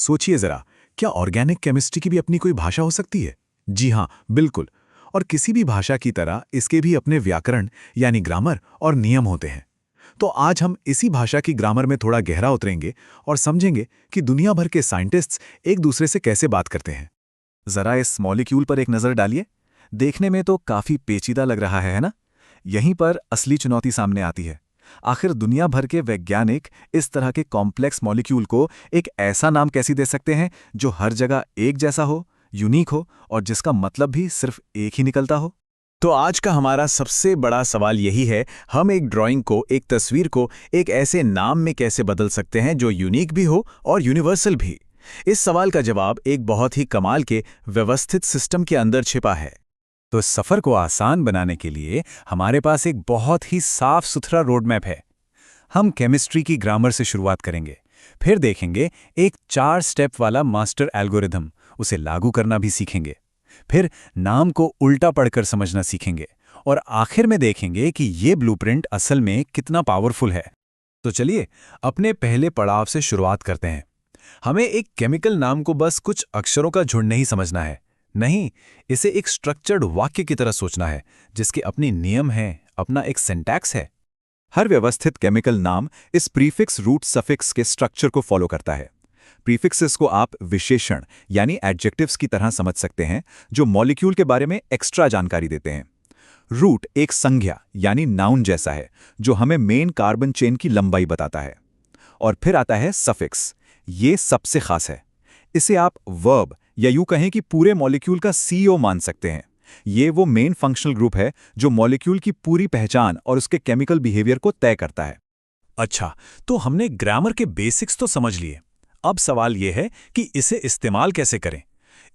सोचिए जरा, क्या ऑर्गेनिक केमिस्ट्री की भी अपनी कोई भाषा हो सकती है? जी हाँ, बिल्कुल। और किसी भी भाषा की तरह इसके भी अपने व्याकरण यानी ग्रामर और नियम होते हैं। तो आज हम इसी भाषा की ग्रामर में थोड़ा गहरा उतरेंगे और समझेंगे कि दुनिया भर के साइंटिस्ट्स एक दूसरे से कैसे बात करते हैं। जरा इस मॉलिक्यूल पर एक नज़र डालिए। देखने में तो काफ़ी पेचीदा लग रहा है ना? यहीं पर असली चुनौती सामने आती है। आखिर दुनिया भर के वैज्ञानिक इस तरह के कॉम्प्लेक्स मॉलिक्यूल को एक ऐसा नाम कैसे दे सकते हैं जो हर जगह एक जैसा हो, यूनिक हो और जिसका मतलब भी सिर्फ एक ही निकलता हो? तो आज का हमारा सबसे बड़ा सवाल यही है, हम एक ड्राइंग को, एक तस्वीर को एक ऐसे नाम में कैसे बदल सकते हैं जो यूनिक भी हो और यूनिवर्सल भी। इस सवाल का जवाब एक बहुत ही कमाल के व्यवस्थित सिस्टम के अंदर छिपा है। तो इस सफ़र को आसान बनाने के लिए हमारे पास एक बहुत ही साफ सुथरा रोड मैप है। हम केमिस्ट्री की ग्रामर से शुरुआत करेंगे, फिर देखेंगे एक 4 स्टेप वाला मास्टर एल्गोरिथम, उसे लागू करना भी सीखेंगे। फिर नाम को उल्टा पढ़कर समझना सीखेंगे और आखिर में देखेंगे कि ये ब्लूप्रिंट असल में कितना पावरफुल है। तो चलिए अपने पहले पड़ाव से शुरुआत करते हैं। हमें एक केमिकल नाम को बस कुछ अक्षरों का झुंड नहीं समझना है। नहीं, इसे एक स्ट्रक्चर्ड वाक्य की तरह सोचना है, जिसके अपने नियम हैं, अपना एक सिंटैक्स है। हर व्यवस्थित केमिकल नाम इस प्रीफिक्स रूट सफिक्स के स्ट्रक्चर को फॉलो करता है। प्रीफिक्सेस को आप विशेषण यानी एडजेक्टिव्स की तरह समझ सकते हैं, जो मॉलिक्यूल के बारे में एक्स्ट्रा जानकारी देते हैं। रूट एक संज्ञा यानी नाउन जैसा है, जो हमें मेन कार्बन चेन की लंबाई बताता है। और फिर आता है सफिक्स। ये सबसे खास है। इसे आप वर्ब या यूं कहें कि पूरे मॉलिक्यूल का सीईओ मान सकते हैं। ये वो मेन फंक्शनल ग्रुप है जो मॉलिक्यूल की पूरी पहचान और उसके केमिकल बिहेवियर को तय करता है। अच्छा, तो हमने ग्रामर के बेसिक्स तो समझ लिए। अब सवाल यह है कि इसे इस्तेमाल कैसे करें।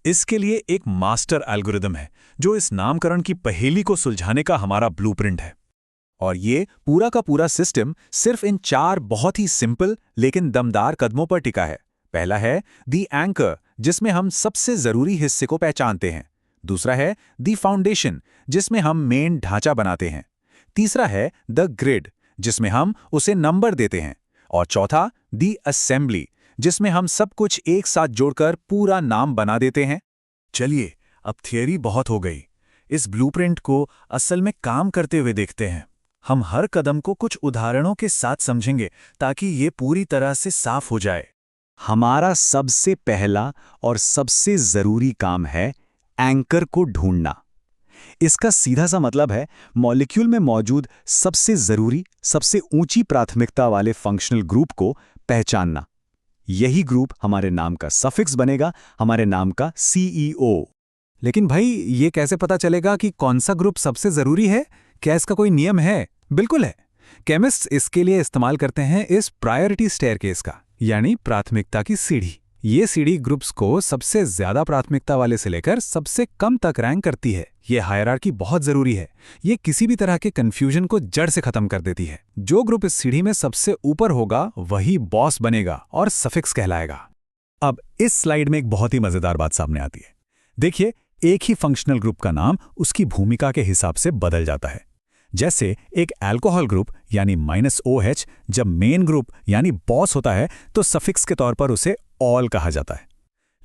इसके लिए एक मास्टर एल्गोरिदम है जो इस नामकरण की पहेली को सुलझाने का हमारा ब्लूप्रिंट है। और ये पूरा का पूरा सिस्टम सिर्फ इन 4 बहुत ही सिंपल लेकिन दमदार कदमों पर टिका है। पहला है दी एंकर, जिसमें हम सबसे जरूरी हिस्से को पहचानते हैं। दूसरा है दी फाउंडेशन, जिसमें हम मेन ढांचा बनाते हैं। तीसरा है द ग्रिड, जिसमें हम उसे नंबर देते हैं। और चौथा दी असेंबली, जिसमें हम सब कुछ एक साथ जोड़कर पूरा नाम बना देते हैं। चलिए, अब थियरी बहुत हो गई। इस ब्लूप्रिंट को असल में काम करते हुए देखते हैं। हम हर कदम को कुछ उदाहरणों के साथ समझेंगे ताकि ये पूरी तरह से साफ हो जाए। हमारा सबसे पहला और सबसे जरूरी काम है एंकर को ढूंढना। इसका सीधा सा मतलब है मॉलिक्यूल में मौजूद सबसे जरूरी, सबसे ऊंची प्राथमिकता वाले फंक्शनल ग्रुप को पहचानना। यही ग्रुप हमारे नाम का सफिक्स बनेगा, हमारे नाम का सीईओ। लेकिन भाई, ये कैसे पता चलेगा कि कौन सा ग्रुप सबसे जरूरी है? क्या इसका कोई नियम है? बिल्कुल है। केमिस्ट्स इसके लिए इस्तेमाल करते हैं इस प्रायोरिटी स्टेयरकेस का, यानी प्राथमिकता की सीढ़ी। ये सीढ़ी ग्रुप्स को सबसे ज्यादा प्राथमिकता वाले से लेकर सबसे कम तक रैंक करती है। ये हायरार्की बहुत जरूरी है। ये किसी भी तरह के कंफ्यूजन को जड़ से खत्म कर देती है। जो ग्रुप इस सीढ़ी में सबसे ऊपर होगा वही बॉस बनेगा और सफिक्स कहलाएगा। अब इस स्लाइड में एक बहुत ही मजेदार बात सामने आती है। देखिए, एक ही फंक्शनल ग्रुप का नाम उसकी भूमिका के हिसाब से बदल जाता है। जैसे एक अल्कोहल ग्रुप यानी -OH जब मेन ग्रुप यानी बॉस होता है तो सफिक्स के तौर पर उसे ऑल कहा जाता है।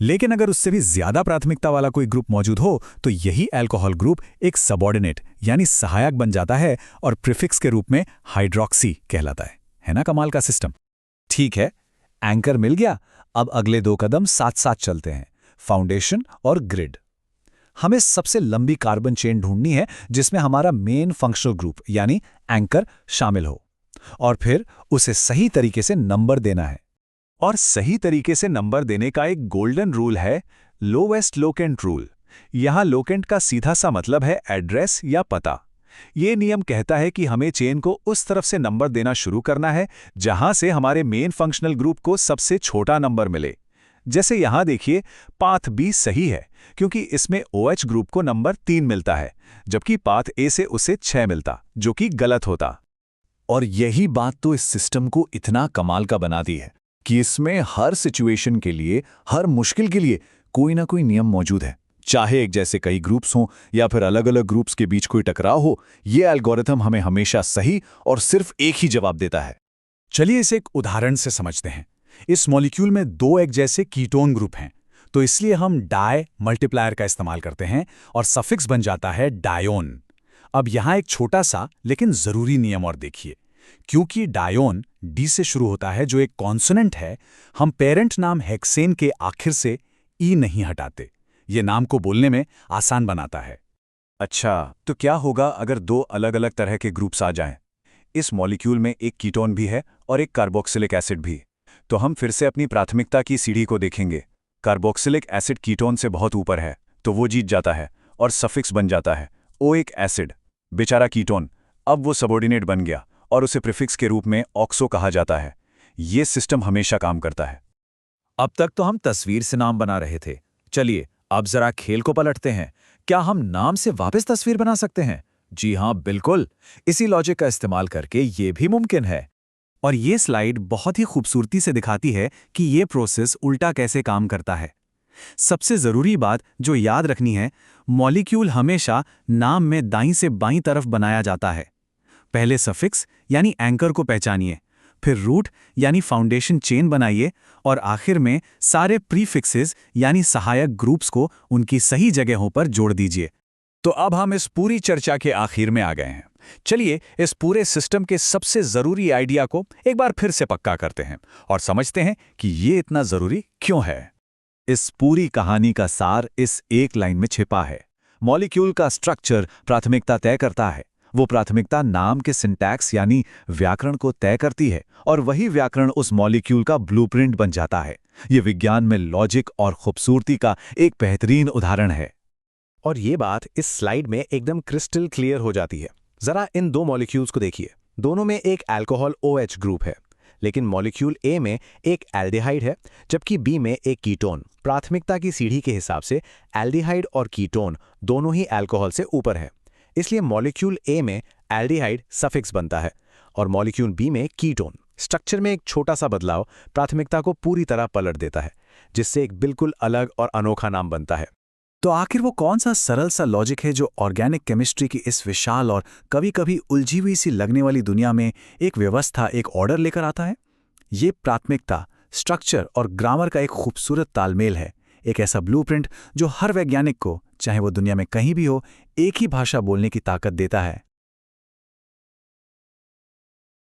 लेकिन अगर उससे भी ज्यादा प्राथमिकता वाला कोई ग्रुप मौजूद हो तो यही अल्कोहल ग्रुप एक सबऑर्डिनेट यानी सहायक बन जाता है और प्रीफिक्स के रूप में हाइड्रोक्सी कहलाता है ना? कमाल का सिस्टम। ठीक है, एंकर मिल गया। अब अगले 2 कदम साथ साथ चलते हैं, फाउंडेशन और ग्रिड। हमें सबसे लंबी कार्बन चेन ढूंढनी है जिसमें हमारा मेन फंक्शनल ग्रुप यानी एंकर शामिल हो, और फिर उसे सही तरीके से नंबर देना है। और सही तरीके से नंबर देने का एक गोल्डन रूल है, लोवेस्ट लोकेंट रूल। यहां लोकेंट का सीधा सा मतलब है एड्रेस या पता। ये नियम कहता है कि हमें चेन को उस तरफ से नंबर देना शुरू करना है जहां से हमारे मेन फंक्शनल ग्रुप को सबसे छोटा नंबर मिले। जैसे यहां देखिए, पाथ बी सही है क्योंकि इसमें OH ग्रुप को नंबर 3 मिलता है, जबकि पाथ ए से उसे 6 मिलता, जो कि गलत होता। और यही बात तो इस सिस्टम को इतना कमाल का बनाती है कि इसमें हर सिचुएशन के लिए, हर मुश्किल के लिए कोई ना कोई नियम मौजूद है। चाहे एक जैसे कई ग्रुप्स हों या फिर अलग अलग ग्रुप्स के बीच कोई टकराव हो, ये एल्गोरिथम हमें हमेशा सही और सिर्फ एक ही जवाब देता है। चलिए इसे एक उदाहरण से समझते हैं। इस मॉलिक्यूल में 2 एक जैसे कीटोन ग्रुप हैं, तो इसलिए हम डाई मल्टीप्लायर का इस्तेमाल करते हैं और सफिक्स बन जाता है डायोन। अब यहाँ एक छोटा सा लेकिन ज़रूरी नियम और देखिए, क्योंकि डायोन डी से शुरू होता है जो एक कॉन्सोनेंट है, हम पेरेंट नाम हेक्सेन के आखिर से ई नहीं हटाते। ये नाम को बोलने में आसान बनाता है। अच्छा, तो क्या होगा अगर 2 अलग-अलग तरह के ग्रुप्स आ जाएं? इस मॉलिक्यूल में एक कीटोन भी है और एक कार्बोक्सिलिक एसिड भी। तो हम फिर से अपनी प्राथमिकता की सीढ़ी को देखेंगे। कार्बोक्सिलिक एसिड कीटोन से बहुत ऊपर है, तो वो जीत जाता है और सफिक्स बन जाता है ओइक एसिड। बेचारा कीटोन, अब वो सबऑर्डिनेट बन गया और उसे प्रीफिक्स के रूप में ऑक्सो कहा जाता है। ये सिस्टम हमेशा काम करता है। अब तक तो हम तस्वीर से नाम बना रहे थे। चलिए अब जरा खेल को पलटते हैं। क्या हम नाम से वापस तस्वीर बना सकते हैं? जी हां, बिल्कुल। इसी लॉजिक का इस्तेमाल करके ये भी मुमकिन है। और ये स्लाइड बहुत ही खूबसूरती से दिखाती है कि ये प्रोसेस उल्टा कैसे काम करता है। सबसे ज़रूरी बात जो याद रखनी है, मॉलिक्यूल हमेशा नाम में दाईं से बाईं तरफ बनाया जाता है। पहले सफिक्स यानी एंकर को पहचानिए, फिर रूट यानी फाउंडेशन चेन बनाइए और आखिर में सारे प्रीफिक्सेस यानी सहायक ग्रुप्स को उनकी सही जगहों पर जोड़ दीजिए। तो अब हम इस पूरी चर्चा के आखिर में आ गए हैं। चलिए इस पूरे सिस्टम के सबसे ज़रूरी आइडिया को एक बार फिर से पक्का करते हैं और समझते हैं कि ये इतना ज़रूरी क्यों है। इस पूरी कहानी का सार इस एक लाइन में छिपा है। मॉलिक्यूल का स्ट्रक्चर प्राथमिकता तय करता है। वो प्राथमिकता नाम के सिंटैक्स यानी व्याकरण को तय करती है और वही व्याकरण उस मॉलिक्यूल का ब्लूप्रिंट बन जाता है। ये विज्ञान में लॉजिक और खूबसूरती का एक बेहतरीन उदाहरण है। और ये बात इस स्लाइड में एकदम क्रिस्टल क्लियर हो जाती है। जरा इन 2 मॉलिक्यूल्स को देखिए। दोनों में एक अल्कोहल OH ग्रुप है, लेकिन मॉलिक्यूल ए में एक एल्डिहाइड है जबकि बी में एक कीटोन। प्राथमिकता की सीढ़ी के हिसाब से एल्डिहाइड और कीटोन दोनों ही अल्कोहल से ऊपर है, इसलिए मॉलिक्यूल ए में एल्डिहाइड सफिक्स बनता है और मॉलिक्यूल बी में कीटोन। स्ट्रक्चर में एक छोटा सा बदलाव प्राथमिकता को पूरी तरह पलट देता है, जिससे एक बिल्कुल अलग और अनोखा नाम बनता है। तो आखिर वो कौन सा सरल सा लॉजिक है जो ऑर्गेनिक केमिस्ट्री की इस विशाल और कभी-कभी उलझी हुई सी लगने वाली दुनिया में एक व्यवस्था, एक ऑर्डर लेकर आता है? ये प्राथमिकता, स्ट्रक्चर और ग्रामर का एक खूबसूरत तालमेल है। एक ऐसा ब्लूप्रिंट जो हर वैज्ञानिक को, चाहे वो दुनिया में कहीं भी हो, एक ही भाषा बोलने की ताकत देता है।